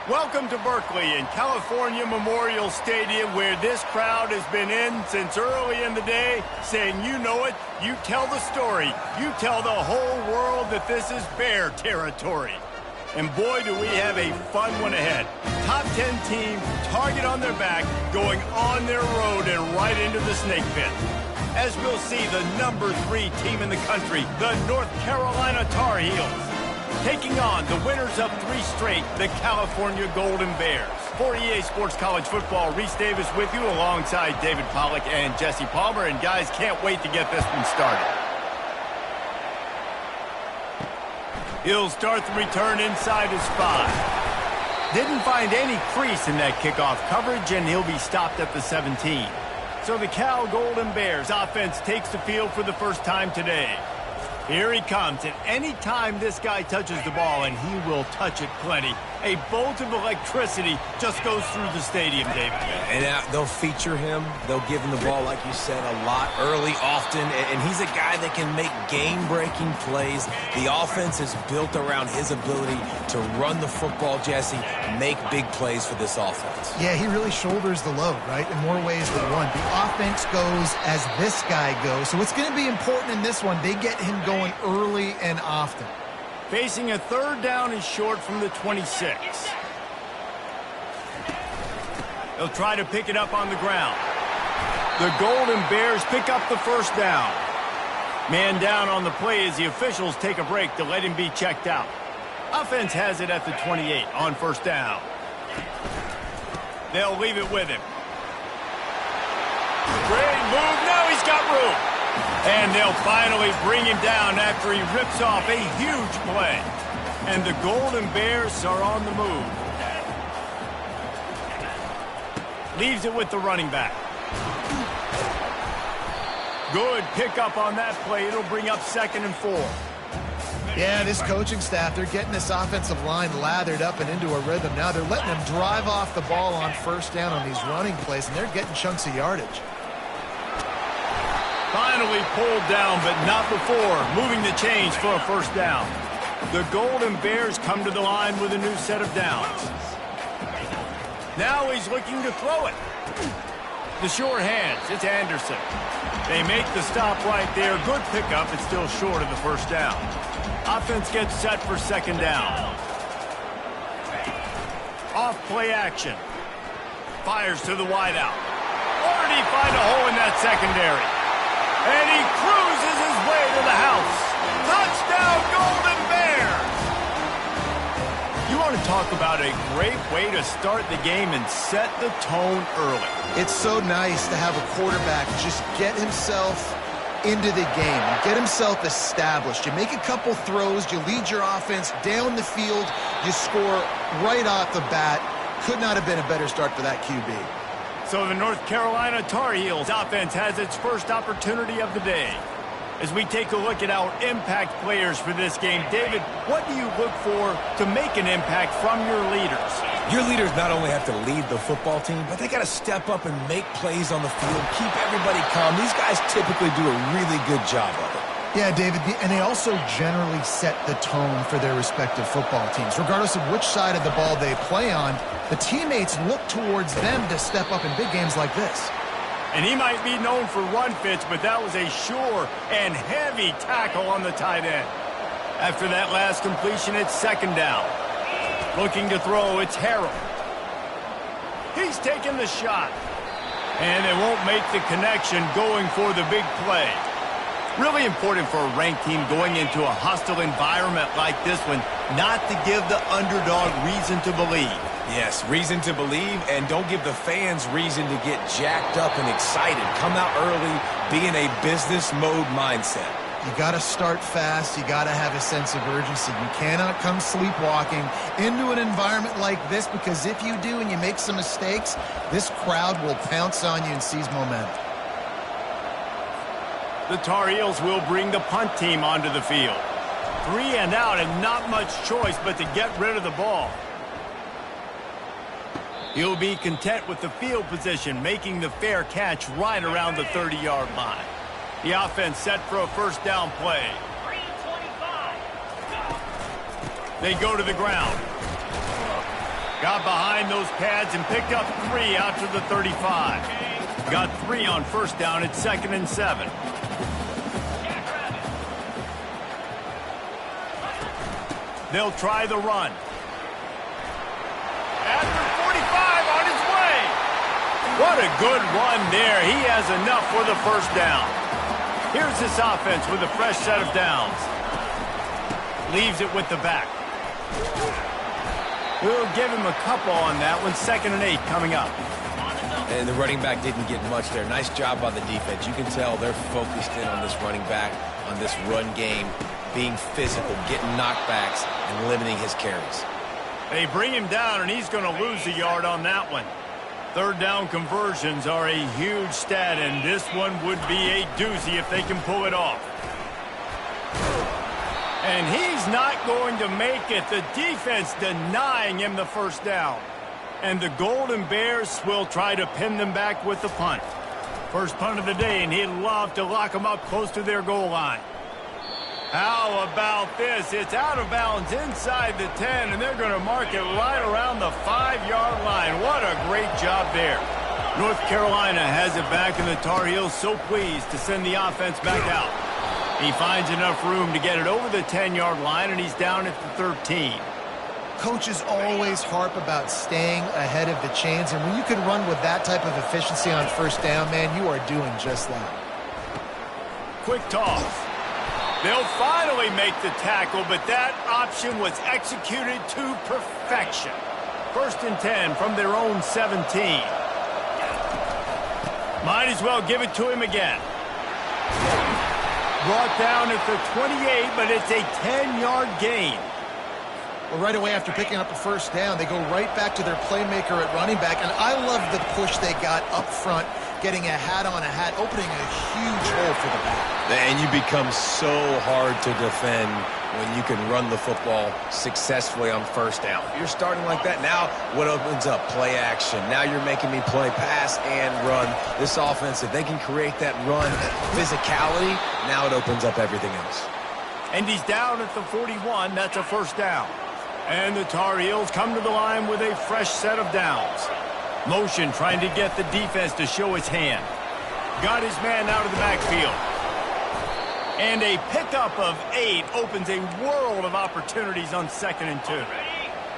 Welcome to Berkeley and California Memorial Stadium, where this crowd has been in since early in the day, saying you know it, you tell the story, you tell the whole world that this is Bear territory. And boy, do we have a fun one ahead. Top 10 team, target on their back, going on their road and right into the snake pit. As we'll see, the number 3 team in the country, the North Carolina Tar Heels, taking on the winners of 3 straight, the California Golden Bears. For EA Sports College Football, Reese Davis with you alongside David Pollack and Jesse Palmer. And guys, can't wait to get this one started. He'll start the return inside his 5. Didn't find any crease in that kickoff coverage, and he'll be stopped at the 17. So the Cal Golden Bears offense takes the field for the first time today. Here he comes, and any time this guy touches the ball, and he will touch it plenty, a bolt of electricity just goes through the stadium, David. And they'll feature him. They'll give him the ball, like you said, a lot, early, often, and he's a guy that can make game-breaking plays. The offense is built around his ability to run the football, Jesse, make big plays for this offense. Yeah, he really shoulders the load, right, in more ways than one. The offense goes as this guy goes, so it's going to be important in this one. They get him going early and often. Facing a 3rd down and short from the 26. They'll try to pick it up on the ground. The Golden Bears pick up the 1st down. Man down on the play as the officials take a break to let him be checked out. Offense has it at the 28 on 1st down. They'll leave it with him. Great move. Now he's got room. And they'll finally bring him down after he rips off a huge play. And the Golden Bears are on the move. Leaves it with the running back. Good pickup on that play. It'll bring up 2nd and 4. Yeah, this coaching staff, they're getting this offensive line lathered up and into a rhythm. Now they're letting them drive off the ball on 1st down on these running plays, and they're getting chunks of yardage. Finally pulled down, but not before moving the chains for a 1st down. The Golden Bears come to the line with a new set of downs. Now he's looking to throw it. The sure hands, it's Anderson. They make the stop right there. Good pickup, it's still short of the 1st down. Offense gets set for 2nd down. Off play action. Fires to the wideout. Or did he find a hole in that secondary? And he cruises his way to the house. Touchdown, Golden Bears! You want to talk about a great way to start the game and set the tone early. It's so nice to have a quarterback just get himself into the game, get himself established. You make a couple throws, you lead your offense down the field, you score right off the bat. Could not have been a better start for that QB. So the North Carolina Tar Heels offense has its first opportunity of the day. As we take a look at our impact players for this game, David, what do you look for to make an impact from your leaders? Your leaders not only have to lead the football team, but they got to step up and make plays on the field, keep everybody calm. These guys typically do a really good job of it. Yeah, David, and they also generally set the tone for their respective football teams. Regardless of which side of the ball they play on, the teammates look towards them to step up in big games like this. And he might be known for run fits, but that was a sure and heavy tackle on the tight end. After that last completion, it's 2nd down. Looking to throw, it's Harrell. He's taking the shot. And they won't make the connection going for the big play. Really important for a ranked team going into a hostile environment like this one, not to give the underdog reason to believe. Yes, reason to believe, and don't give the fans reason to get jacked up and excited. Come out early, be in a business mode mindset. You got to start fast. You got to have a sense of urgency. You cannot come sleepwalking into an environment like this, because if you do and you make some mistakes, this crowd will pounce on you and seize momentum. The Tar Heels will bring the punt team onto the field. 3 and out, and not much choice but to get rid of the ball. He'll be content with the field position, making the fair catch right around the 30-yard line. The offense set for a 1st down play. They go to the ground. Got behind those pads and picked up 3 out to the 35. Got 3 on first down at 2nd and 7. They'll try the run. After 45 on his way. What a good run there. He has enough for the first down. Here's this offense with a fresh set of downs. Leaves it with the back. We'll give him a couple on that one. 2nd and 8 coming up. And the running back didn't get much there. Nice job by the defense. You can tell they're focused in on this running back, on this run game, being physical, getting knockbacks, and limiting his carries. They bring him down, and he's going to lose a yard on that one. 3rd down conversions are a huge stat, and this one would be a doozy if they can pull it off. And he's not going to make it. The defense denying him the first down. And the Golden Bears will try to pin them back with the punt. First punt of the day, and he'd love to lock them up close to their goal line. How about this? It's out of bounds inside the 10, and they're going to mark it right around the 5-yard line. What a great job there. North Carolina has it back, and the Tar Heels so pleased to send the offense back out. He finds enough room to get it over the 10-yard line, and he's down at the 13. Coaches always harp about staying ahead of the chains, and when you can run with that type of efficiency on first down, man, you are doing just that. Quick toss. They'll finally make the tackle, but that option was executed to perfection. 1st and 10 from their own 17. Might as well give it to him again. Brought down at the 28, but it's a 10-yard gain. Well, right away after picking up a first down, they go right back to their playmaker at running back, and I love the push they got up front, getting a hat on a hat, opening a huge hole for the back. And you become so hard to defend when you can run the football successfully on first down. If you're starting like that, now what opens up? Play action. Now you're making me play pass and run. This offense, if they can create that run physicality, now it opens up everything else. And he's down at the 41. That's a first down. And the Tar Heels come to the line with a fresh set of downs. Motion trying to get the defense to show his hand. Got his man out of the backfield. And a pickup of 8 opens a world of opportunities on 2nd and 2.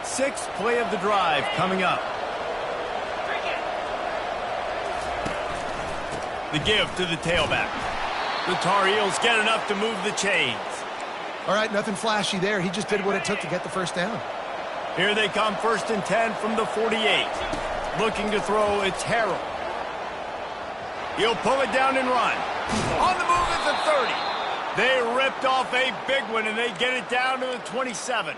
6th play of the drive coming up. The give to the tailback. The Tar Heels get enough to move the chains. All right, nothing flashy there. He just did what it took to get the first down. Here they come, 1st and 10 from the 48. Looking to throw, it's Harrell. He'll pull it down and run. On the move at the 30. They ripped off a big one, and they get it down to the 27.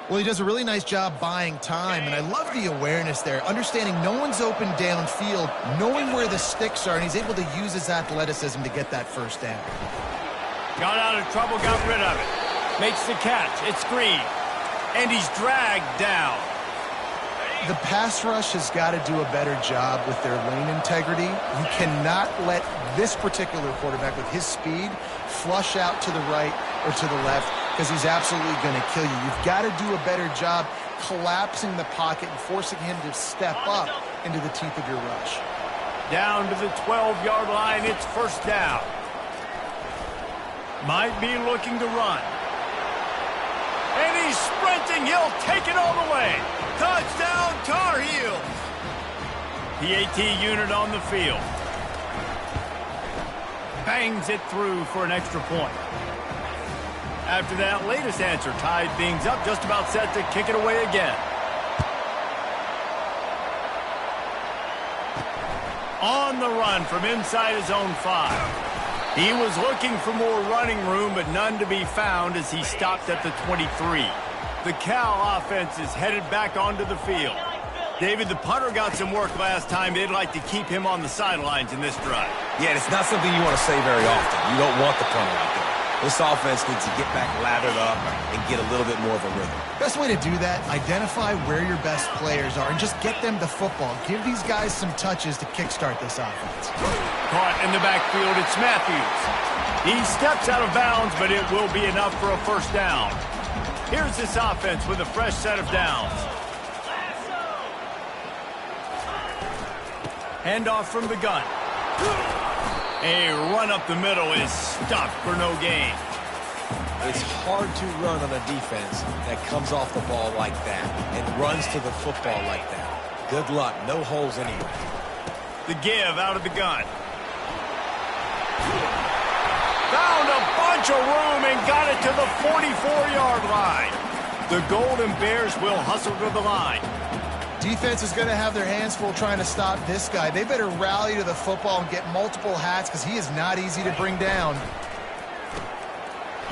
Well, he does a really nice job buying time, and I love the awareness there, understanding no one's open downfield, knowing where the sticks are, and he's able to use his athleticism to get that first down. Got out of trouble, got rid of it. Makes the catch. It's screened. And he's dragged down. The pass rush has got to do a better job with their lane integrity. You cannot let this particular quarterback, with his speed, flush out to the right or to the left, because he's absolutely going to kill you. You've got to do a better job collapsing the pocket and forcing him to step up into the teeth of your rush. Down to the 12-yard line. It's first down. Might be looking to run. And he's sprinting. He'll take it all the way. Touchdown, Tar Heels. PAT unit on the field. Bangs it through for an extra point. After that latest answer tied things up, just about set to kick it away again. On the run from inside his own 5. He was looking for more running room, but none to be found as he stopped at the 23. The Cal offense is headed back onto the field. David, the punter got some work last time. They'd like to keep him on the sidelines in this drive. Yeah, it's not something you want to say very often. You don't want the punter out there. This offense needs to get back lathered up and get a little bit more of a rhythm. Best way to do that, identify where your best players are and just get them the football. Give these guys some touches to kickstart this offense. Caught in the backfield, it's Matthews. He steps out of bounds, but it will be enough for a first down. Here's this offense with a fresh set of downs. Handoff from the gun. A run up the middle is stopped for no gain. It's hard to run on a defense that comes off the ball like that and runs to the football like that. Good luck. No holes anywhere. The give out of the gun. Found a bunch of room and got it to the 44-yard line. The Golden Bears will hustle to the line. Defense is going to have their hands full trying to stop this guy. They better rally to the football and get multiple hats because he is not easy to bring down.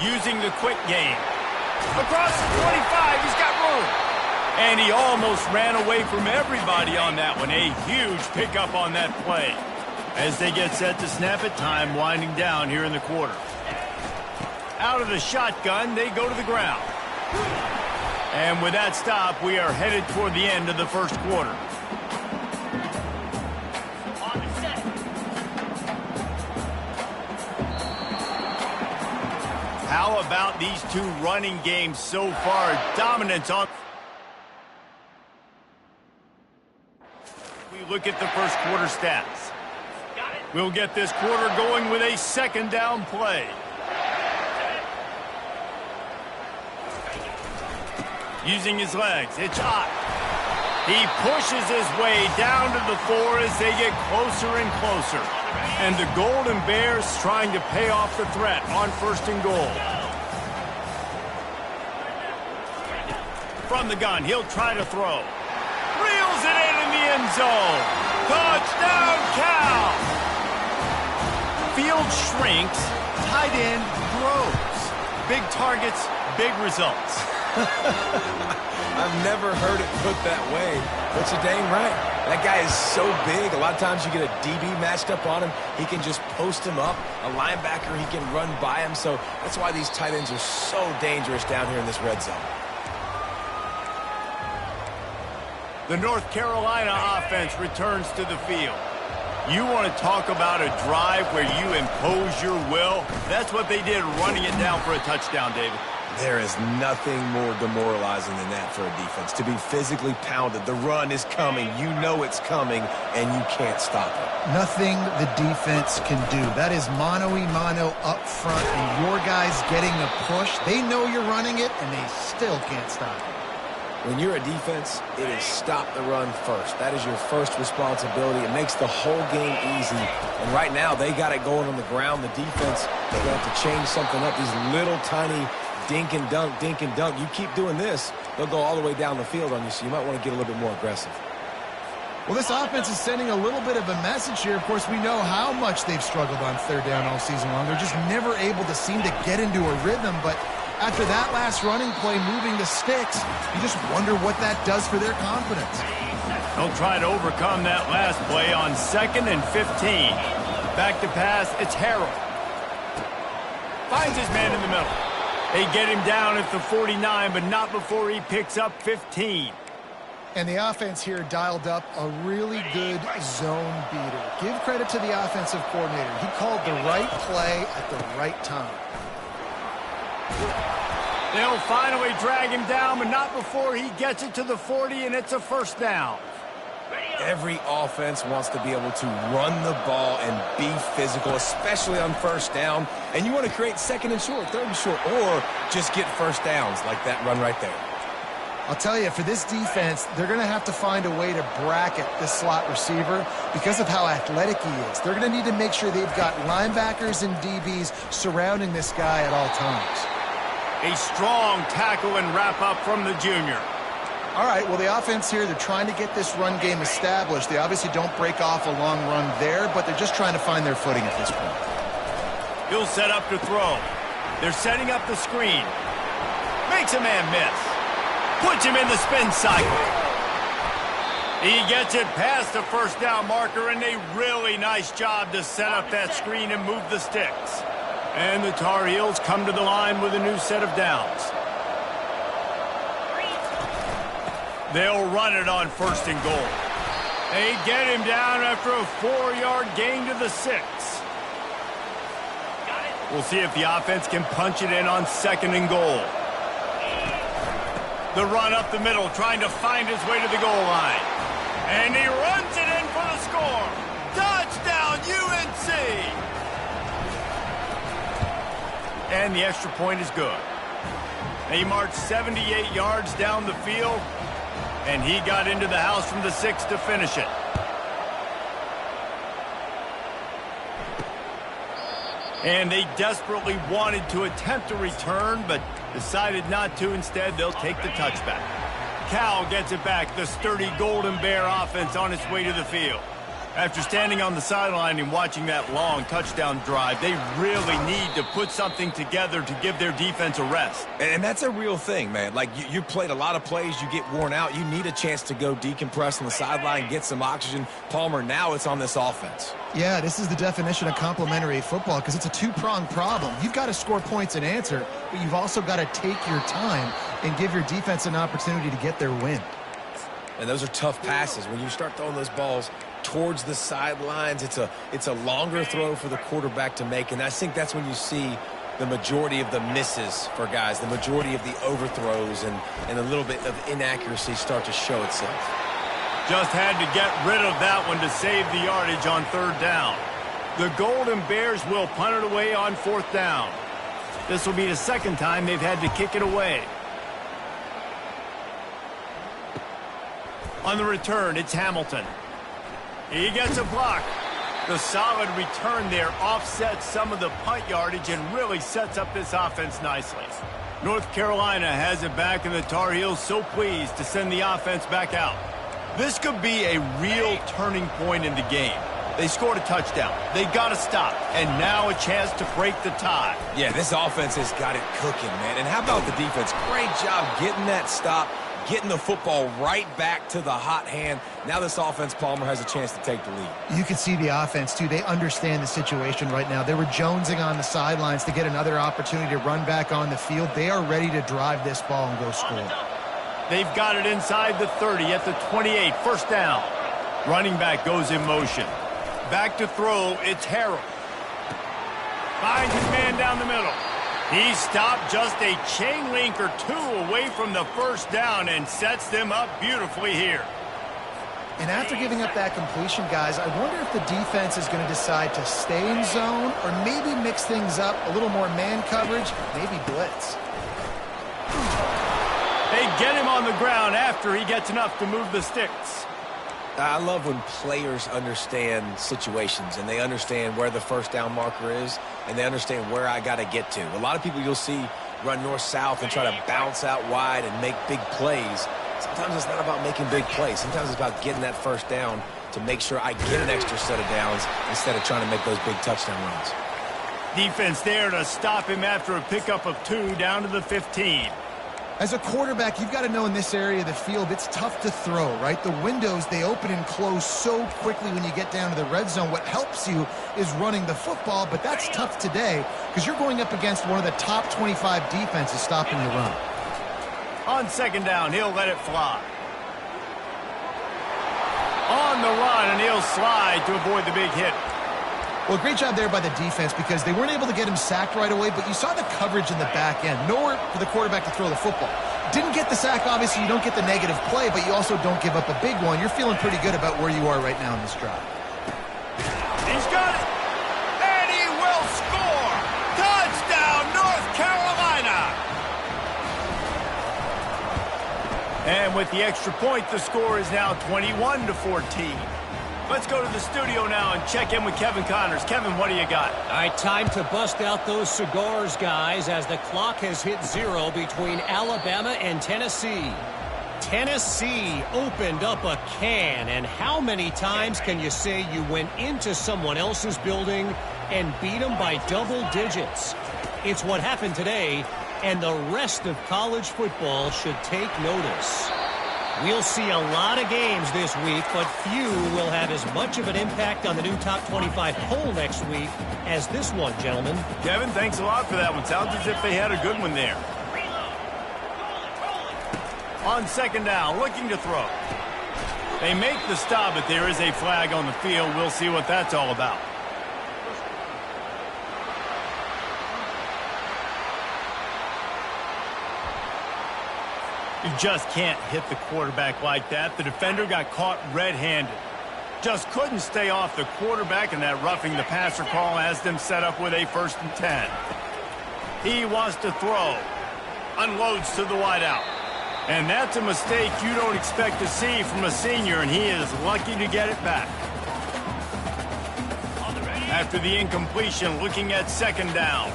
Using the quick game. Across the 25, he's got room. And he almost ran away from everybody on that one. A huge pickup on that play. As they get set to snap it, time winding down here in the quarter. Out of the shotgun, they go to the ground. And with that stop, we are headed toward the end of the first quarter. How about these two running games so far? Dominance on... We look at the first quarter stats. We'll get this quarter going with a second down play. Using his legs, it's hot. He pushes his way down to the 4 as they get closer and closer. And the Golden Bears trying to pay off the threat on first and goal. From the gun, he'll try to throw. Reels it in the end zone. Touchdown, Cal! Field shrinks, tight end grows. Big targets, big results. I've never heard it put that way, but you're dang right. That guy is so big. A lot of times you get a DB matched up on him. He can just post him up. A linebacker, he can run by him. So that's why these tight ends are so dangerous down here in this red zone. The North Carolina offense returns to the field. You want to talk about a drive where you impose your will? That's what they did, running it down for a touchdown, David. There is nothing more demoralizing than that for a defense. To be physically pounded. The run is coming. You know it's coming, and you can't stop it. Nothing the defense can do. That is mano-a-mano up front, and your guys getting a push. They know you're running it, and they still can't stop it. When you're a defense, it is stop the run first. That is your first responsibility. It makes the whole game easy. And right now, they got it going on the ground. The defense, they're going to have to change something up. These little tiny dink and dunk, dink and dunk. You keep doing this, they'll go all the way down the field on you, so you might want to get a little bit more aggressive. Well, this offense is sending a little bit of a message here. Of course, we know how much they've struggled on third down all season long. They're just never able to seem to get into a rhythm, but after that last running play, moving the sticks, you just wonder what that does for their confidence. They'll try to overcome that last play on 2nd and 15. Back to pass, it's Harrell. Finds his man in the middle. They get him down at the 49, but not before he picks up 15. And the offense here dialed up a really good zone beater. Give credit to the offensive coordinator. He called the right play at the right time. They'll finally drag him down, but not before he gets it to the 40, and it's a first down. Every offense wants to be able to run the ball and be physical, especially on first down. And you want to create 2nd and short, 3rd and short, or just get first downs like that run right there. I'll tell you, for this defense, they're going to have to find a way to bracket this slot receiver because of how athletic he is. They're going to need to make sure they've got linebackers and DBs surrounding this guy at all times. A strong tackle and wrap up from the junior. All right, well, the offense here, they're trying to get this run game established. They obviously don't break off a long run there, but they're just trying to find their footing at this point. He'll set up to throw. They're setting up the screen. Makes a man miss. Puts him in the spin cycle. He gets it past the first down marker, and a really nice job to set up that screen and move the sticks. And the Tar Heels come to the line with a new set of downs. They'll run it on 1st and goal. They get him down after a 4-yard gain to the 6. We'll see if the offense can punch it in on 2nd and goal. The run up the middle, trying to find his way to the goal line. And he runs it in for the score. Touchdown, UNC. And the extra point is good. He marched 78 yards down the field, and he got into the house from the 6 to finish it. And they desperately wanted to attempt a return, but decided not to. Instead, they'll take the touchback. Cal gets it back. The sturdy Golden Bear offense on its way to the field. After standing on the sideline and watching that long touchdown drive, they really need to put something together to give their defense a rest. And that's a real thing, man. Like, you played a lot of plays, you get worn out. You need a chance to go decompress on the sideline, get some oxygen. Palmer, now it's on this offense. Yeah, this is the definition of complementary football because it's a two-pronged problem. You've got to score points and answer, but you've also got to take your time and give your defense an opportunity to get their win. And those are tough passes. When you start throwing those balls towards the sidelines, it's a longer throw for the quarterback to make, and I think that's when you see the majority of the misses for guys, the majority of the overthrows and a little bit of inaccuracy start to show itself. Just had to get rid of that one to save the yardage on 3rd down. The Golden Bears will punt it away on 4th down. This will be the 2nd time they've had to kick it away. On the return, it's Hamilton. He gets a block. The solid return there offsets some of the punt yardage and really sets up this offense nicely. North Carolina has it back, and the Tar Heels so pleased to send the offense back out. This could be a real turning point in the game. They scored a touchdown. They got to stop, and now a chance to break the tie. Yeah, this offense has got it cooking, man. And how about the defense? Great job getting that stop, getting the football right back to the hot hand. Now this offense, Palmer, has a chance to take the lead. You can see the offense, too. They understand the situation right now. They were jonesing on the sidelines to get another opportunity to run back on the field. They are ready to drive this ball and go score. They've got it inside the 30 at the 28. 1st down. Running back goes in motion. Back to throw, it's Harrell. Finds his man down the middle. He stopped just a chain link or 2 away from the 1st down and sets them up beautifully here. And after giving up that completion, guys, I wonder if the defense is going to decide to stay in zone or maybe mix things up, a little more man coverage, maybe blitz. They get him on the ground after he gets enough to move the sticks. I love when players understand situations and they understand where the 1st down marker is and they understand where I got to get to. A lot of people you'll see run north-south and try to bounce out wide and make big plays. Sometimes it's not about making big plays. Sometimes it's about getting that 1st down to make sure I get an extra set of downs instead of trying to make those big touchdown runs. Defense there to stop him after a pickup of 2 down to the 15. As a quarterback, you've got to know in this area of the field, it's tough to throw, right? The windows, they open and close so quickly when you get down to the red zone. What helps you is running the football, but that's tough today because you're going up against one of the top 25 defenses stopping the run. On 2nd down, he'll let it fly. On the run, and he'll slide to avoid the big hit. Well, great job there by the defense because they weren't able to get him sacked right away, but you saw the coverage in the back end. Nowhere for the quarterback to throw the football. Didn't get the sack, obviously. You don't get the negative play, but you also don't give up a big one. You're feeling pretty good about where you are right now in this drive. He's got it, and he will score. Touchdown, North Carolina. And with the extra point, the score is now 21-14. Let's go to the studio now and check in with Kevin Connors. Kevin, what do you got? All right, time to bust out those cigars, guys, as the clock has hit 0 between Alabama and Tennessee. Tennessee opened up a can, and how many times can you say you went into someone else's building and beat them by double digits? It's what happened today, and the rest of college football should take notice. We'll see a lot of games this week, but few will have as much of an impact on the new top 25 poll next week as this one, gentlemen. Kevin, thanks a lot for that one. Sounds as if they had a good one there. On 2nd down, looking to throw. They make the stop, but there is a flag on the field. We'll see what that's all about. You just can't hit the quarterback like that. The defender got caught red-handed. Just couldn't stay off the quarterback, and that roughing the passer call has them set up with a 1st and 10. He wants to throw. Unloads to the wideout. And that's a mistake you don't expect to see from a senior, and he is lucky to get it back. After the incompletion, looking at 2nd down.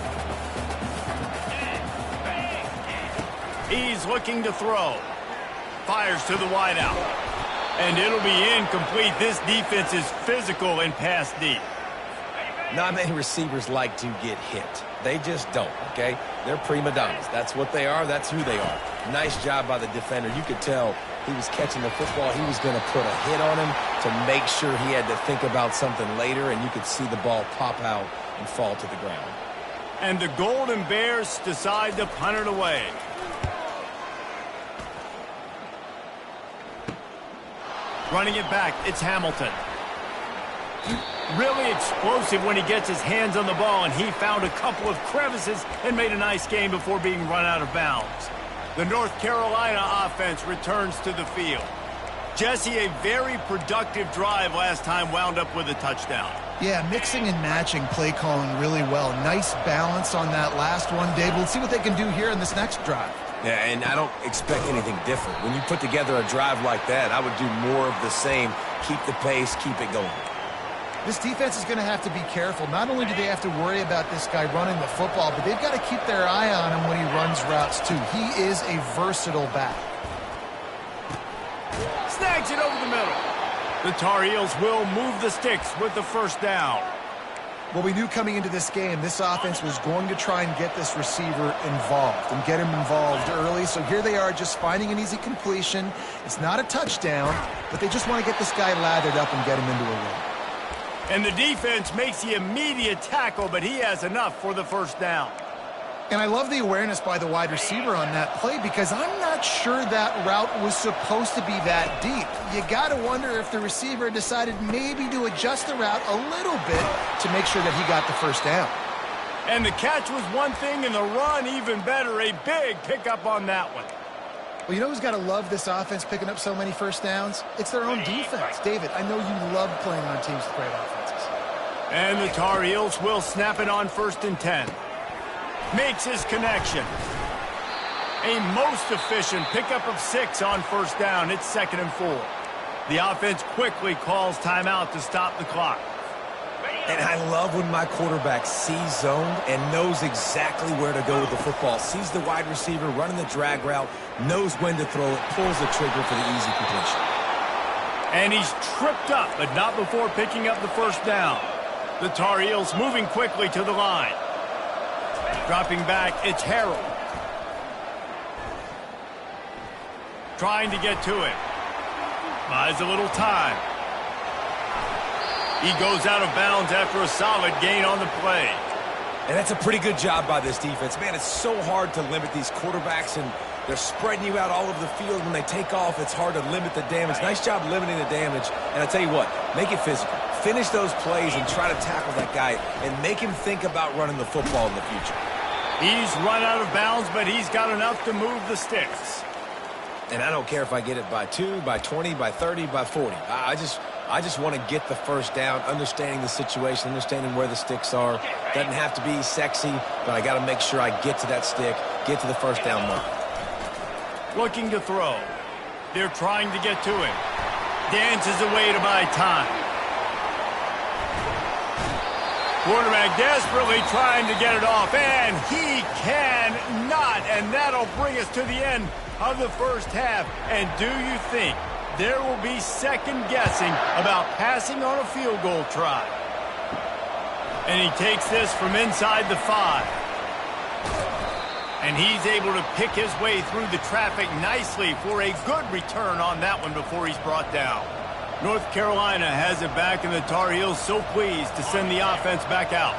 He's looking to throw. Fires to the wideout. And it'll be incomplete. This defense is physical and pass deep. Not many receivers like to get hit. They just don't, okay? They're prima donnas. That's what they are. That's who they are. Nice job by the defender. You could tell he was catching the football. He was going to put a hit on him to make sure he had to think about something later, and you could see the ball pop out and fall to the ground. And the Golden Bears decide to punt it away. Running it back, it's Hamilton. Really explosive when he gets his hands on the ball, and he found a couple of crevices and made a nice game before being run out of bounds. The North Carolina offense returns to the field. Jesse, a very productive drive last time, wound up with a touchdown. Yeah, mixing and matching play calling really well. Nice balance on that last one, Dave. We'll see what they can do here in this next drive. Yeah, and I don't expect anything different. When you put together a drive like that, I would do more of the same. Keep the pace, keep it going. This defense is going to have to be careful. Not only do they have to worry about this guy running the football, but they've got to keep their eye on him when he runs routes, too. He is a versatile back. Snags it over the middle. The Tar Heels will move the sticks with the 1st down. Well, we knew coming into this game, this offense was going to try and get this receiver involved and get him involved early. So here they are just finding an easy completion. It's not a touchdown, but they just want to get this guy lathered up and get him into a run. And the defense makes the immediate tackle, but he has enough for the 1st down. And I love the awareness by the wide receiver on that play because I'm not sure that route was supposed to be that deep. You got to wonder if the receiver decided maybe to adjust the route a little bit to make sure that he got the 1st down. And the catch was one thing, and the run even better. A big pickup on that one. Well, you know who's got to love this offense picking up so many 1st downs? It's their own defense. David, I know you love playing on teams with great offenses. And the Tar Heels will snap it on 1st and 10. Makes his connection. A most efficient pickup of 6 on 1st down. It's 2nd and 4. The offense quickly calls timeout to stop the clock. And I love when my quarterback sees zoned and knows exactly where to go with the football. Sees the wide receiver running the drag route, knows when to throw it, pulls the trigger for the easy completion. And he's tripped up, but not before picking up the 1st down. The Tar Heels moving quickly to the line. Dropping back, it's Harrell. Trying to get to it. Buys a little time. He goes out of bounds after a solid gain on the play. And that's a pretty good job by this defense. Man, it's so hard to limit these quarterbacks, and they're spreading you out all over the field. When they take off, it's hard to limit the damage. Nice job limiting the damage. And I tell you what, make it physical. Finish those plays and try to tackle that guy and make him think about running the football in the future. He's run out of bounds, but he's got enough to move the sticks. And I don't care if I get it by 2, by 20, by 30, by 40. I just want to get the 1st down, understanding the situation, understanding where the sticks are. Doesn't have to be sexy, but I got to make sure I get to that stick, get to the 1st down mark. Looking to throw. They're trying to get to him. Dances away to buy time. Quarterback desperately trying to get it off, and he cannot, and that'll bring us to the end of the 1st half. And do you think there will be second guessing about passing on a field goal try? And he takes this from inside the 5. And he's able to pick his way through the traffic nicely for a good return on that one before he's brought down. North Carolina has it back, and the Tar Heels so pleased to send the offense back out.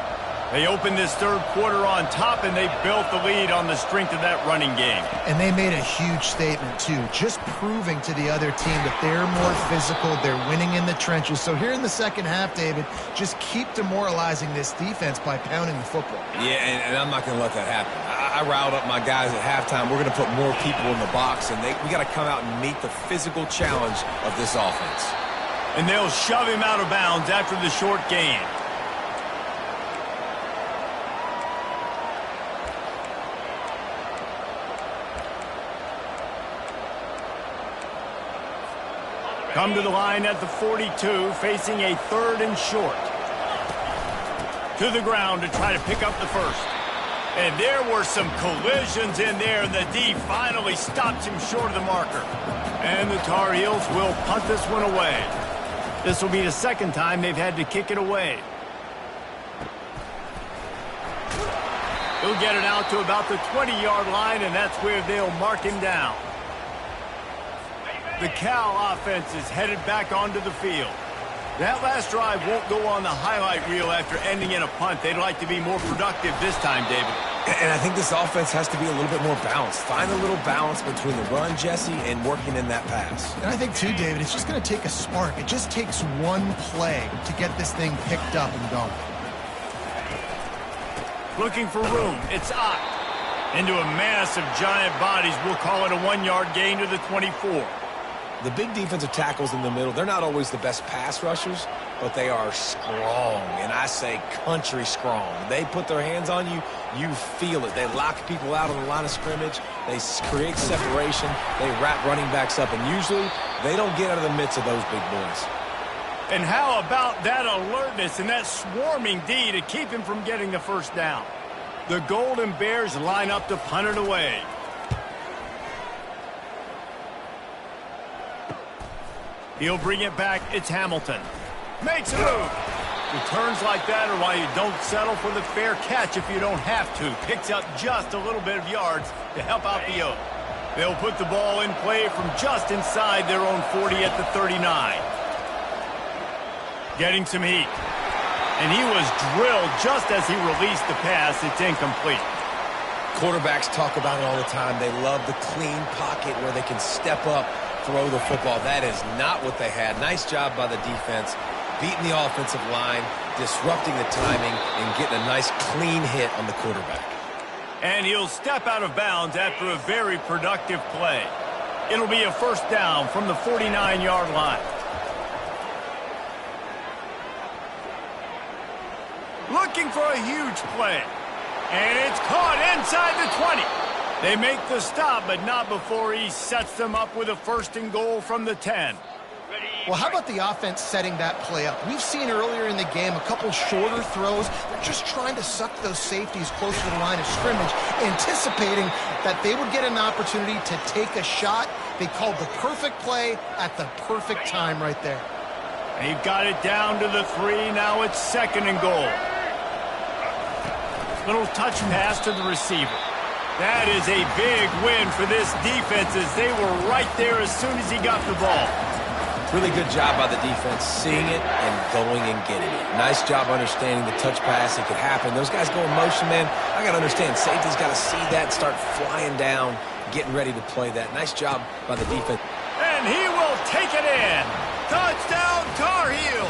They opened this 3rd quarter on top, and they built the lead on the strength of that running game. And they made a huge statement, too, just proving to the other team that they're more physical, they're winning in the trenches. So here in the 2nd half, David, just keep demoralizing this defense by pounding the football. Yeah, and I'm not going to let that happen. I riled up my guys at halftime. We're going to put more people in the box, and we got to come out and meet the physical challenge of this offense. And they'll shove him out of bounds after the short gain. Come to the line at the 42, facing a 3rd and short. To the ground to try to pick up the first. And there were some collisions in there, and the D finally stops him short of the marker. And the Tar Heels will punt this one away. This will be the 2nd time they've had to kick it away. He'll get it out to about the 20-yard line, and that's where they'll mark him down. The Cal offense is headed back onto the field. That last drive won't go on the highlight reel after ending in a punt. They'd like to be more productive this time, David. And I think this offense has to be a little bit more balanced. Find a little balance between the run, Jesse, and working in that pass. And I think, too, David, it's just going to take a spark. It just takes one play to get this thing picked up and going. Looking for room. It's Ott. Into a mass of giant bodies. We'll call it a 1-yard gain to the 24. The big defensive tackles in the middle, they're not always the best pass rushers, but they are strong, and I say country strong. They put their hands on you, you feel it. They lock people out on the line of scrimmage. They create separation. They wrap running backs up, and usually they don't get out of the midst of those big boys. And how about that alertness and that swarming D to keep him from getting the first down? The Golden Bears line up to punt it away. He'll bring it back. It's Hamilton. Makes a move. Returns like that are why you don't settle for the fair catch if you don't have to. Picks up just a little bit of yards to help out the Oak. They'll put the ball in play from just inside their own 40 at the 39. Getting some heat. And he was drilled just as he released the pass. It's incomplete. Quarterbacks talk about it all the time. They love the clean pocket where they can step up, throw the football. That is not what they had. Nice job by the defense, beating the offensive line, disrupting the timing, and getting a nice clean hit on the quarterback. And he'll step out of bounds after a very productive play. It'll be a first down from the 49-yard line. Looking for a huge play. And it's caught inside the 20. They make the stop, but not before he sets them up with a 1st and goal from the 10. Well, how about the offense setting that play up? We've seen earlier in the game a couple shorter throws. They're just trying to suck those safeties closer to the line of scrimmage, anticipating that they would get an opportunity to take a shot. They called the perfect play at the perfect time right there. They've got it down to the 3. Now it's 2nd and goal. Little touch pass to the receiver. That is a big win for this defense as they were right there as soon as he got the ball. Really good job by the defense, seeing it and going and getting it. Nice job understanding the touch pass. It could happen. Those guys go in motion, man. I got to understand, safety's got to see that, start flying down, getting ready to play that. Nice job by the defense. And he will take it in. Touchdown, Tar Heels.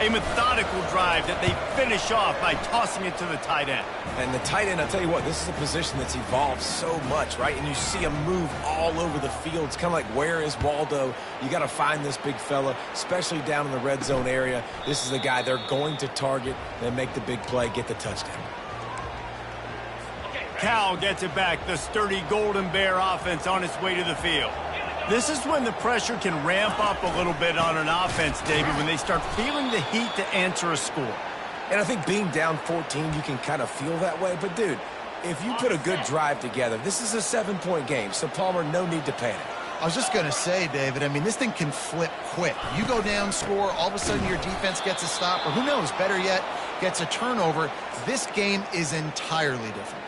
A methodical drive that they finish off by tossing it to the tight end. And the tight end, I'll tell you what, this is a position that's evolved so much, right? And you see him move all over the field. It's kind of like, where is Waldo? You got to find this big fella, especially down in the red zone area. This is the guy they're going to target and make the big play, get the touchdown. Cal gets it back. The sturdy Golden Bear offense on its way to the field. This is when the pressure can ramp up a little bit on an offense, David, when they start feeling the heat to answer a score. And I think being down 14, you can kind of feel that way. But, dude, if you put a good drive together, this is a 7-point game. So, Palmer, no need to panic. I was just going to say, David, I mean, this thing can flip quick. You go down, score, all of a sudden your defense gets a stop, or who knows, better yet, gets a turnover. This game is entirely different.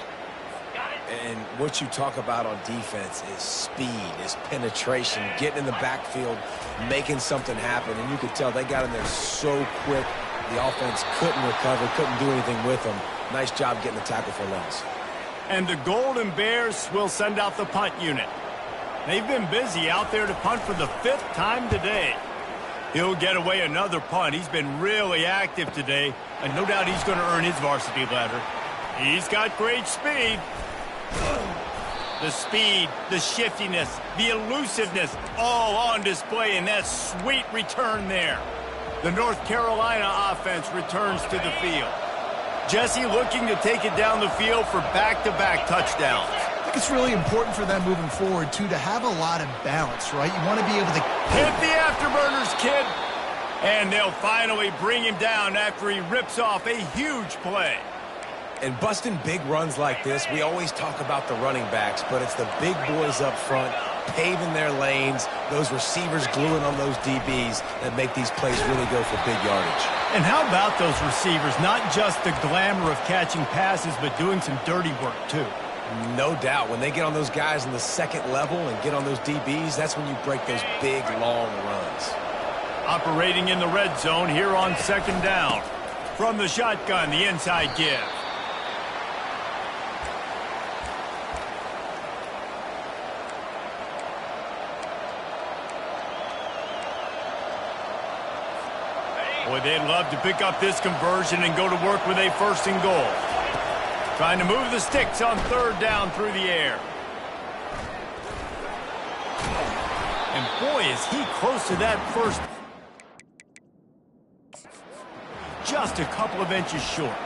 And what you talk about on defense is speed, is penetration, getting in the backfield, making something happen. And you could tell they got in there so quick. The offense couldn't recover, couldn't do anything with them. Nice job getting the tackle for loss. And the Golden Bears will send out the punt unit. They've been busy out there to punt for the 5th time today. He'll get away another punt. He's been really active today, and no doubt he's going to earn his varsity letter. He's got great speed. The speed, the shiftiness, the elusiveness, all on display in that sweet return there. The North Carolina offense returns to the field. Jesse looking to take it down the field for back-to-back touchdowns. I think it's really important for them moving forward, too, to have a lot of balance, right? You want to be able to hit the afterburners, kid. And they'll finally bring him down after he rips off a huge play. And busting big runs like this, we always talk about the running backs, but it's the big boys up front paving their lanes, those receivers gluing on those DBs that make these plays really go for big yardage. And how about those receivers? Not just the glamour of catching passes, but doing some dirty work, too. No doubt. When they get on those guys in the second level and get on those DBs, that's when you break those big, long runs. Operating in the red zone here on second down. From the shotgun, the inside give. Boy, they'd love to pick up this conversion and go to work with a first and goal. Trying to move the sticks on third down through the air. And boy, is he close to that first. Just a couple of inches short.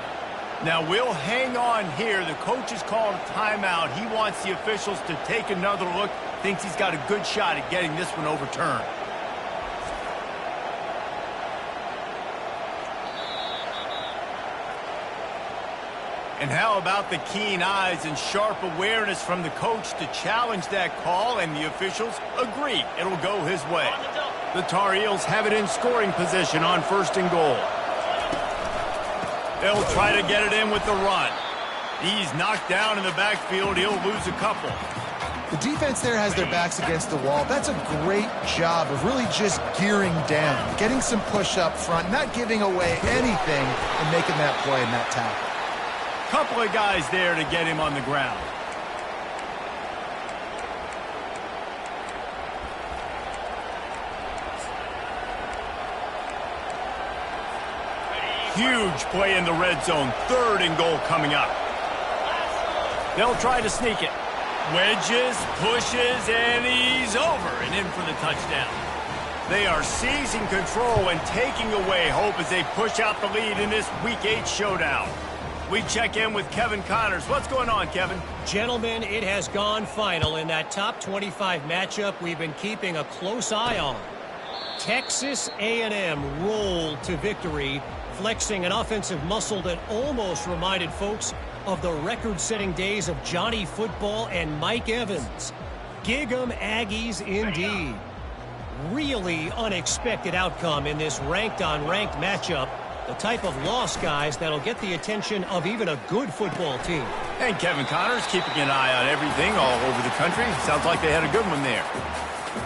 Now we'll hang on here. The coach has called a timeout. He wants the officials to take another look. Thinks he's got a good shot at getting this one overturned. And how about the keen eyes and sharp awareness from the coach to challenge that call, and the officials agree it'll go his way. The Tar Heels have it in scoring position on first and goal. They'll try to get it in with the run. He's knocked down in the backfield. He'll lose a couple. The defense there has their backs against the wall. That's a great job of really just gearing down, getting some push up front, not giving away anything, and making that play and that tackle. Couple of guys there to get him on the ground. Huge play in the red zone. Third and goal coming up. They'll try to sneak it. Wedges, pushes, and he's over and in for the touchdown. They are seizing control and taking away hope as they push out the lead in this Week 8 showdown. We check in with Kevin Connors. What's going on, Kevin? Gentlemen, it has gone final in that top 25 matchup we've been keeping a close eye on. Texas A&M rolled to victory, flexing an offensive muscle that almost reminded folks of the record-setting days of Johnny Football and Mike Evans. Gig 'em Aggies indeed. Really unexpected outcome in this ranked-on-ranked matchup. The type of loss, guys, that'll get the attention of even a good football team. And Kevin Connors keeping an eye on everything all over the country. Sounds like they had a good one there.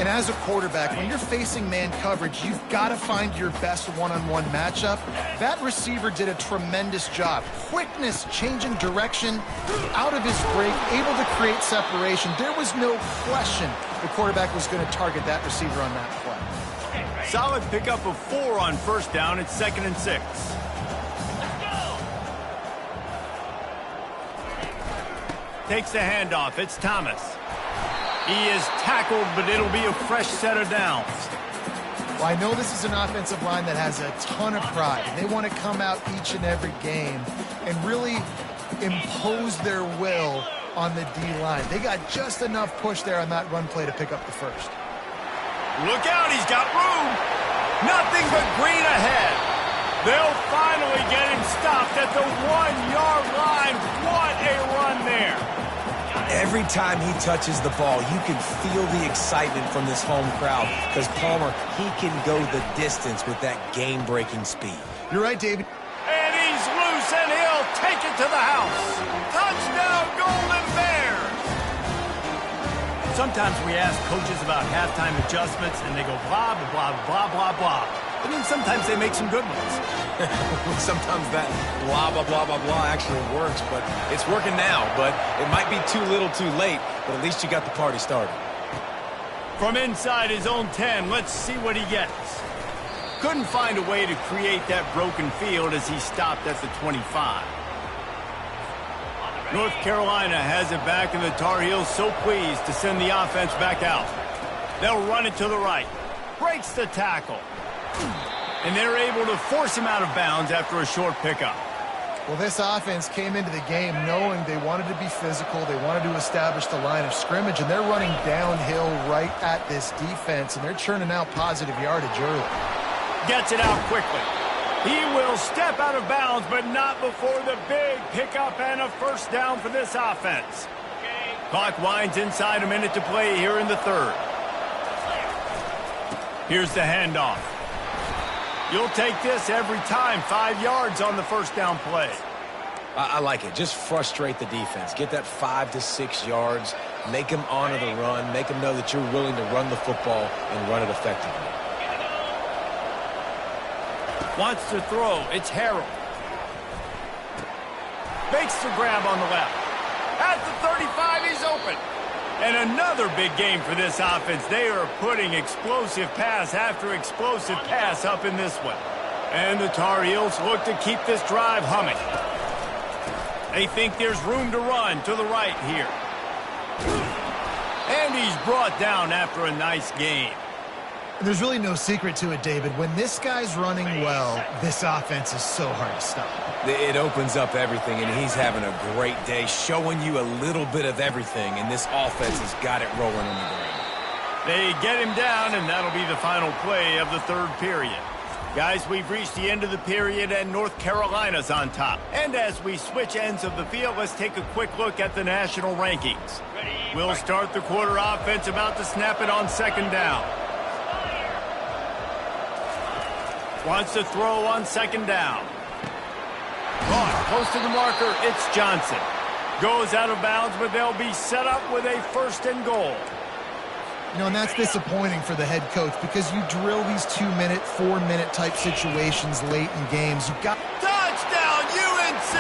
And as a quarterback, when you're facing man coverage, you've got to find your best one-on-one matchup. That receiver did a tremendous job. Quickness, changing direction, out of his break, able to create separation. There was no question the quarterback was going to target that receiver on that play. Solid pickup of 4 on first down. It's 2nd and 6. Takes the handoff. It's Thomas. He is tackled, but it'll be a fresh set of downs. Well, I know this is an offensive line that has a ton of pride. They want to come out each and every game and really impose their will on the D-line. They got just enough push there on that run play to pick up the first. Look out, he's got room. Nothing but green ahead. They'll finally get him stopped at the 1-yard line. What a run there. Every time he touches the ball, you can feel the excitement from this home crowd because Palmer, he can go the distance with that game-breaking speed. You're right, David. And he's loose, and he'll take it to the house. Touchdown, Golden Bears. Sometimes we ask coaches about halftime adjustments, and they go blah, blah, blah, blah, blah. And then sometimes they make some good ones. Sometimes that blah, blah, blah, blah, blah actually works, but it's working now. But it might be too little too late, but at least you got the party started. From inside his own 10, let's see what he gets. Couldn't find a way to create that broken field as he stopped at the 25. North Carolina has it back, and the Tar Heels so pleased to send the offense back out. They'll run it to the right. Breaks the tackle. And they're able to force him out of bounds after a short pickup. Well, this offense came into the game knowing they wanted to be physical. They wanted to establish the line of scrimmage, and they're running downhill right at this defense, and they're churning out positive yardage early. Gets it out quickly. He will step out of bounds, but not before the big pickup and a first down for this offense. Clock winds inside a minute to play here in the third. Here's the handoff. You'll take this every time. 5 yards on the first down play. I like it. Just frustrate the defense. Get that 5 to 6 yards. Make them honor the run. Make them know that you're willing to run the football and run it effectively. Wants to throw. It's Harrell. Makes the grab on the left. At the 35, he's open. And another big game for this offense. They are putting explosive pass after explosive pass up in this one. And the Tar Heels look to keep this drive humming. They think there's room to run to the right here. And he's brought down after a nice game. There's really no secret to it, David. When this guy's running well, this offense is so hard to stop. It opens up everything, and he's having a great day, showing you a little bit of everything, and this offense has got it rolling on the ground. They get him down, and that'll be the final play of the third period. Guys, we've reached the end of the period, and North Carolina's on top. And as we switch ends of the field, let's take a quick look at the national rankings. We'll start the quarter offense, about to snap it on second down. Wants to throw on second down. Caught close to the marker. It's Johnson. Goes out of bounds, but they'll be set up with a first and goal. You know, and that's disappointing for the head coach because you drill these 2-minute, 4-minute type situations late in games. You got touchdown UNC,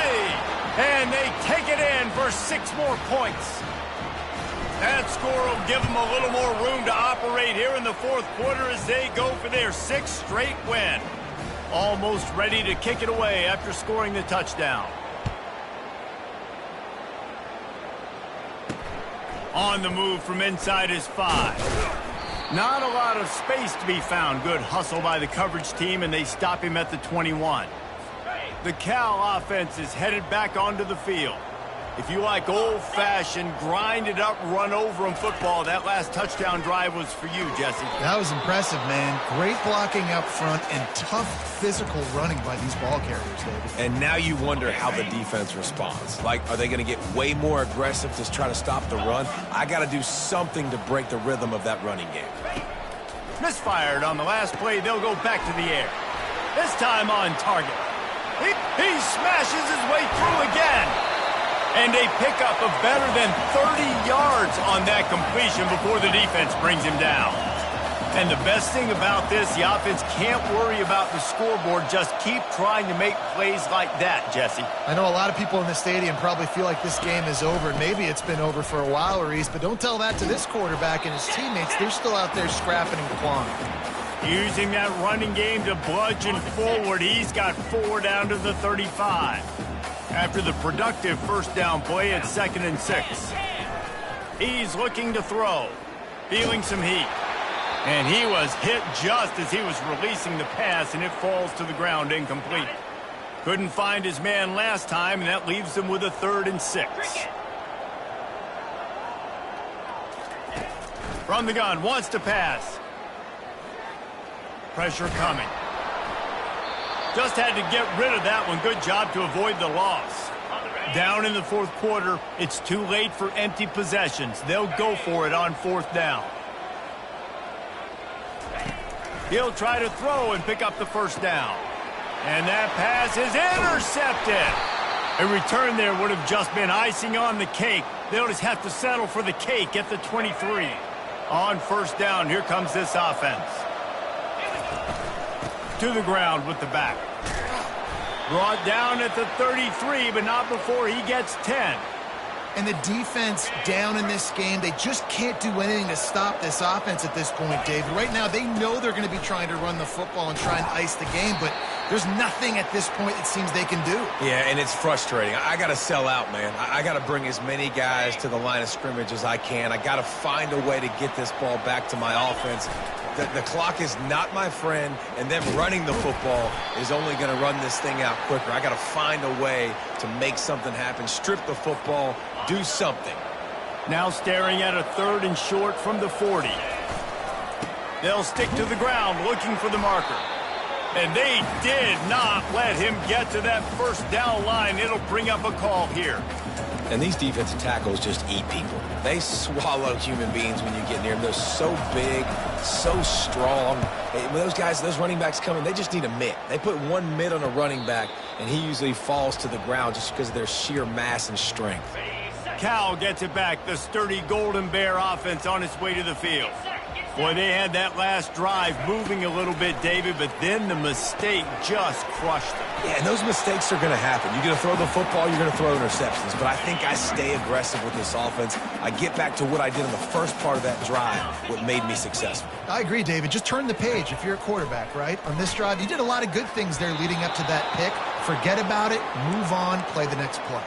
and they take it in for 6 more points. That score will give them a little more room to operate here in the fourth quarter as they go for their 6th straight win. Almost ready to kick it away after scoring the touchdown. On the move from inside his 5. Not a lot of space to be found. Good hustle by the coverage team, and they stop him at the 21. The Cal offense is headed back onto the field. If you like old-fashioned, grind-it-up, run-over-'em football, that last touchdown drive was for you, Jesse. That was impressive, man. Great blocking up front and tough physical running by these ball carriers, David. And now you wonder how the defense responds. Like, are they going to get way more aggressive to try to stop the run? I got to do something to break the rhythm of that running game. Misfired on the last play. They'll go back to the air. This time on target. He smashes his way through again. And a pickup of better than 30 yards on that completion before the defense brings him down. And the best thing about this, the offense can't worry about the scoreboard. Just keep trying to make plays like that, Jesse. I know a lot of people in the stadium probably feel like this game is over. Maybe it's been over for a while, Reese, but don't tell that to this quarterback and his teammates. They're still out there scrapping and clawing. Using that running game to bludgeon forward. He's got 4 down to the 35. After the productive first down play, it's 2nd and 6. He's looking to throw. Feeling some heat. And he was hit just as he was releasing the pass, and it falls to the ground incomplete. Couldn't find his man last time, and that leaves him with a 3rd and 6. From the gun, wants to pass. Pressure coming. Just had to get rid of that one. Good job to avoid the loss. Down in the fourth quarter, it's too late for empty possessions. They'll go for it on 4th down. He'll try to throw and pick up the first down. And that pass is intercepted. A return there would have just been icing on the cake. They'll just have to settle for the cake at the 23. On 1st down, here comes this offense. To the ground with the back. Brought down at the 33, but not before he gets 10. And the defense down in this game, they just can't do anything to stop this offense at this point, David. Right now, they know they're going to be trying to run the football and try and ice the game, but There's nothing at this point it seems they can do. Yeah, and it's frustrating. I got to sell out, man. I got to bring as many guys to the line of scrimmage as I can. I got to find a way to get this ball back to my offense. The clock is not my friend, and them running the football is only going to run this thing out quicker. I got to find a way to make something happen, strip the football, do something. Now staring at a 3rd and short from the 40. They'll stick to the ground looking for the marker. And they did not let him get to that first down line. It'll bring up a call here. And these defensive tackles just eat people. They swallow human beings when you get near them. They're so big, so strong. When those guys, those running backs come in, they just need a mitt. They put one mitt on a running back, and he usually falls to the ground just because of their sheer mass and strength. Cal gets it back. The sturdy Golden Bear offense on its way to the field. Boy, they had that last drive moving a little bit, David, but then the mistake just crushed them. Yeah, and those mistakes are going to happen. You're going to throw the football, you're going to throw interceptions. But I think I stay aggressive with this offense. I get back to what I did in the first part of that drive, what made me successful. I agree, David. Just turn the page if you're a quarterback, right? On this drive, you did a lot of good things there leading up to that pick. Forget about it, move on, play the next play.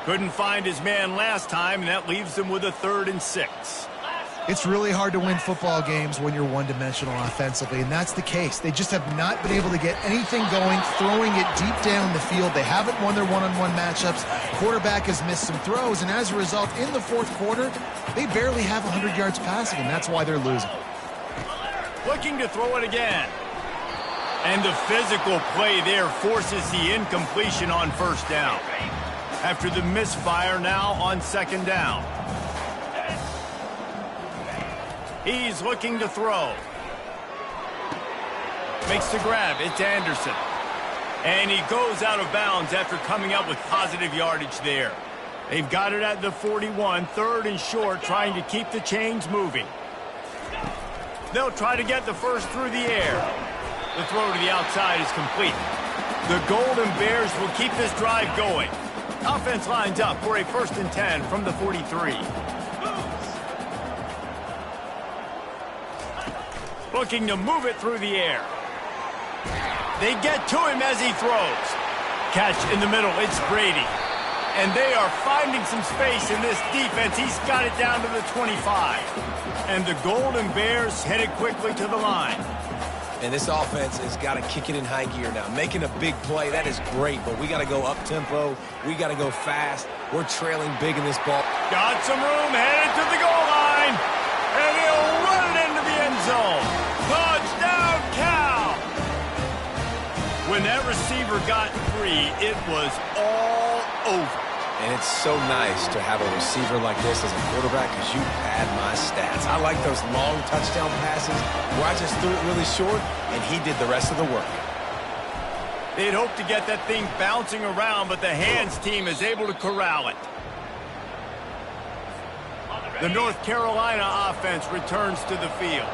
Couldn't find his man last time, and that leaves him with a 3rd and 6. It's really hard to win football games when you're one-dimensional offensively, and that's the case. They just have not been able to get anything going, throwing it deep down the field. They haven't won their one-on-one matchups. Quarterback has missed some throws, and as a result, in the 4th quarter, they barely have 100 yards passing, and that's why they're losing. Looking to throw it again. And the physical play there forces the incompletion on 1st down. After the misfire now on 2nd down. He's looking to throw. Makes the grab. It's Anderson. And he goes out of bounds after coming up with positive yardage there. They've got it at the 41, 3rd and short, trying to keep the chains moving. They'll try to get the first through the air. The throw to the outside is complete. The Golden Bears will keep this drive going. Offense lines up for a 1st and 10 from the 43. Looking to move it through the air. They get to him as he throws. Catch in the middle, it's Brady. And they are finding some space in this defense. He's got it down to the 25. And the Golden Bears headed quickly to the line. And this offense has got to kick it in high gear now. Making a big play, that is great, but we got to go up-tempo. We got to go fast. We're trailing big in this ball. Got some room, headed to the goal line. And he'll run it into the end zone. Touchdown, Cal! When that receiver got free, it was all over. And it's so nice to have a receiver like this as a quarterback because you pad my stats. I like those long touchdown passes where I just threw it really short and he did the rest of the work. They'd hoped to get that thing bouncing around, but the hands team is able to corral it. The North Carolina offense returns to the field.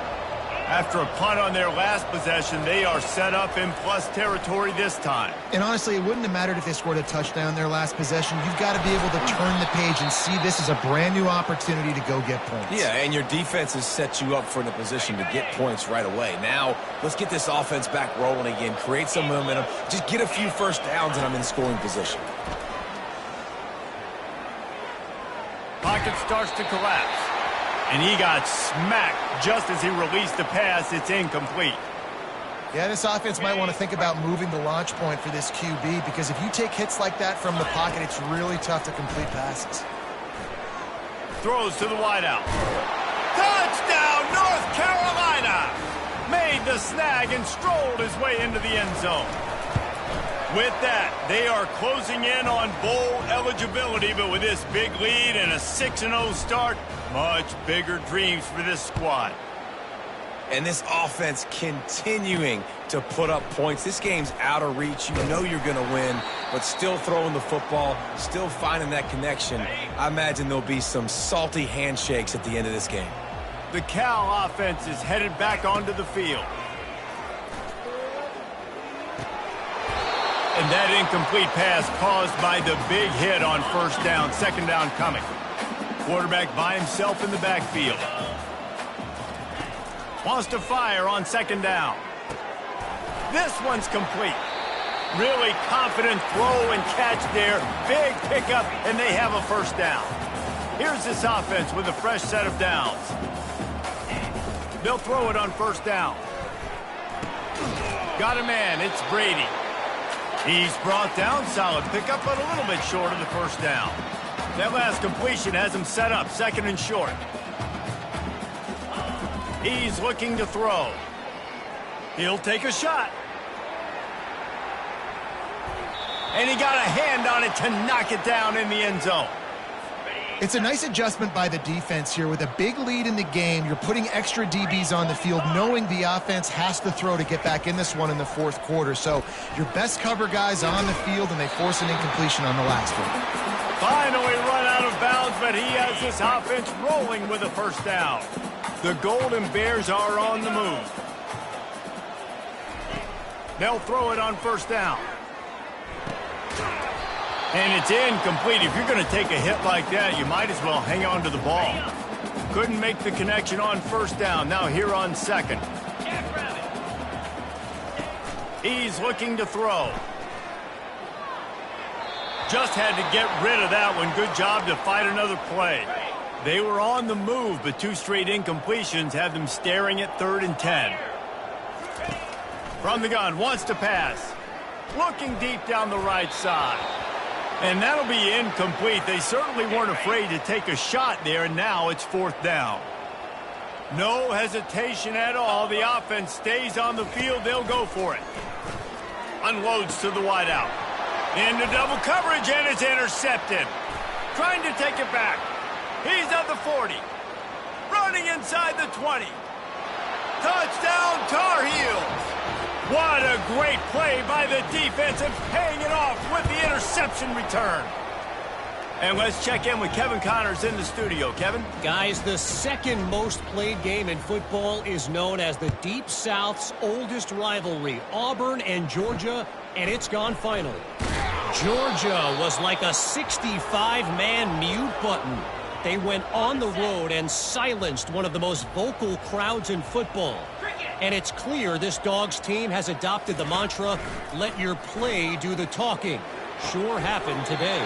After a punt on their last possession, they are set up in plus territory this time. And honestly, it wouldn't have mattered if they scored a touchdown their last possession. You've got to be able to turn the page and see this as a brand new opportunity to go get points. Yeah, and your defense has set you up for the position to get points right away. Now, let's get this offense back rolling again, create some momentum, just get a few first downs, and I'm in scoring position. Pocket starts to collapse. And he got smacked just as he released the pass. It's incomplete. Yeah, this offense might want to think about moving the launch point for this QB because if you take hits like that from the pocket, it's really tough to complete passes. Throws to the wideout. Touchdown, North Carolina! Made the snag and strolled his way into the end zone. With that, they are closing in on bowl eligibility, but with this big lead and a 6-0 start, much bigger dreams for this squad. And this offense continuing to put up points. This game's out of reach. You know you're going to win, but still throwing the football, still finding that connection. I imagine there'll be some salty handshakes at the end of this game. The Cal offense is headed back onto the field. And that incomplete pass caused by the big hit on first down, 2nd down coming. Quarterback by himself in the backfield. Wants to fire on 2nd down. This one's complete. Really confident throw and catch there. Big pickup, and they have a first down. Here's this offense with a fresh set of downs. They'll throw it on first down. Got a man. It's Brady. He's brought down. Solid pickup, but a little bit short of the first down. That last completion has him set up, second and short. He's looking to throw. He'll take a shot. And he got a hand on it to knock it down in the end zone. It's a nice adjustment by the defense here. With a big lead in the game, you're putting extra DBs on the field, knowing the offense has to throw to get back in this one in the fourth quarter. So your best cover guys on the field, and they force an incompletion on the last one. Finally run out of bounds, but he has this offense rolling with a first down. The Golden Bears are on the move. They'll throw it on first down. And it's incomplete. If you're going to take a hit like that, you might as well hang on to the ball. Couldn't make the connection on first down. Now here on second. He's looking to throw. Just had to get rid of that one. Good job to fight another play. They were on the move, but two straight incompletions have them staring at 3rd and 10. From the gun, wants to pass. Looking deep down the right side. And that'll be incomplete. They certainly weren't afraid to take a shot there, and now it's 4th down. No hesitation at all. The offense stays on the field. They'll go for it. Unloads to the wideout. Into double coverage, and it's intercepted. Trying to take it back. He's at the 40. Running inside the 20. Touchdown, Tar Heels. What a great play by the defense and paying it off with the interception return. And let's check in with Kevin Connors in the studio. Kevin? Guys, the second most played game in football is known as the Deep South's oldest rivalry, Auburn and Georgia, and it's gone final. Georgia was like a 65-man mute button. They went on the road and silenced one of the most vocal crowds in football. And it's clear this Dogs team has adopted the mantra, let your play do the talking. Sure happened today.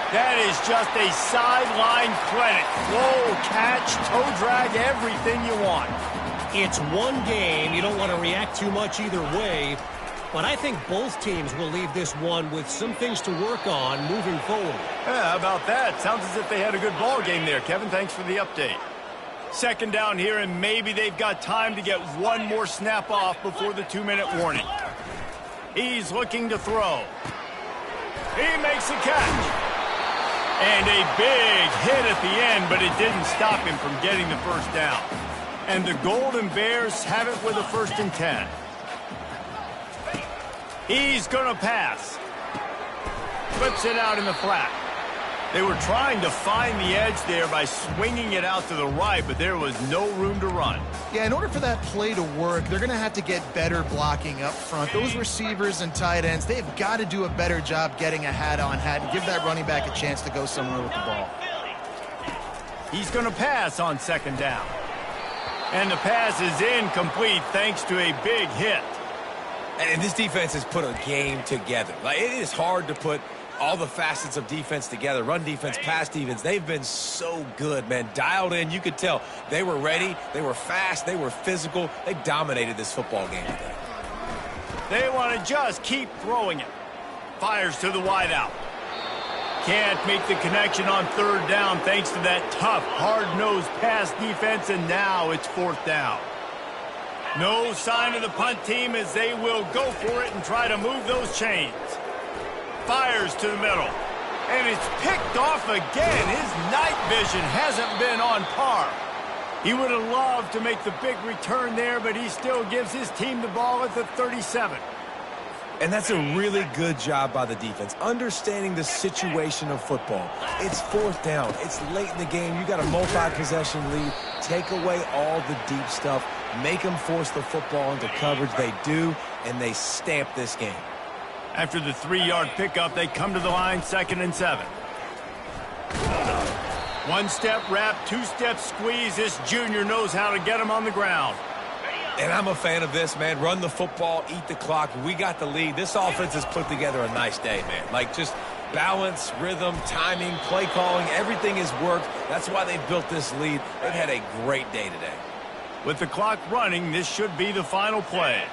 That is just a sideline clinic. Flow, catch, toe drag, everything you want. It's one game. You don't want to react too much either way. But I think both teams will leave this one with some things to work on moving forward. Yeah, how about that? Sounds as if they had a good ball game there, Kevin. Thanks for the update. Second down here, and maybe they've got time to get one more snap off before the 2-minute warning. He's looking to throw. He makes a catch. And a big hit at the end, but it didn't stop him from getting the first down. And the Golden Bears have it with a 1st and 10. He's going to pass. Flips it out in the flat. They were trying to find the edge there by swinging it out to the right, but there was no room to run. Yeah, in order for that play to work, they're going to have to get better blocking up front. Those receivers and tight ends, they've got to do a better job getting a hat-on-hat and give that running back a chance to go somewhere with the ball. He's going to pass on second down. And the pass is incomplete thanks to a big hit. And this defense has put a game together. Like, it is hard to put all the facets of defense together. Run defense, pass defense. They've been so good, man. Dialed in. You could tell they were ready. They were fast. They were physical. They dominated this football game today. They want to just keep throwing it. Fires to the wideout. Can't make the connection on 3rd down thanks to that tough, hard-nosed pass defense, and now it's 4th down. No sign of the punt team as they will go for it and try to move those chains. Fires to the middle. And it's picked off again. His night vision hasn't been on par. He would have loved to make the big return there, but he still gives his team the ball at the 37. And that's a really good job by the defense, understanding the situation of football. It's 4th down. It's late in the game. You got a multi-possession lead. Take away all the deep stuff. Make them force the football into coverage. They do, and they stamp this game. After the 3-yard pickup, they come to the line, 2nd and 7. One-step wrap, 2-step squeeze. This junior knows how to get him on the ground. And I'm a fan of this, man. Run the football, eat the clock. We got the lead. This offense has put together a nice day, man. Like, just balance, rhythm, timing, play calling, everything has worked. That's why they've built this lead. They've had a great day today. With the clock running, this should be the final play.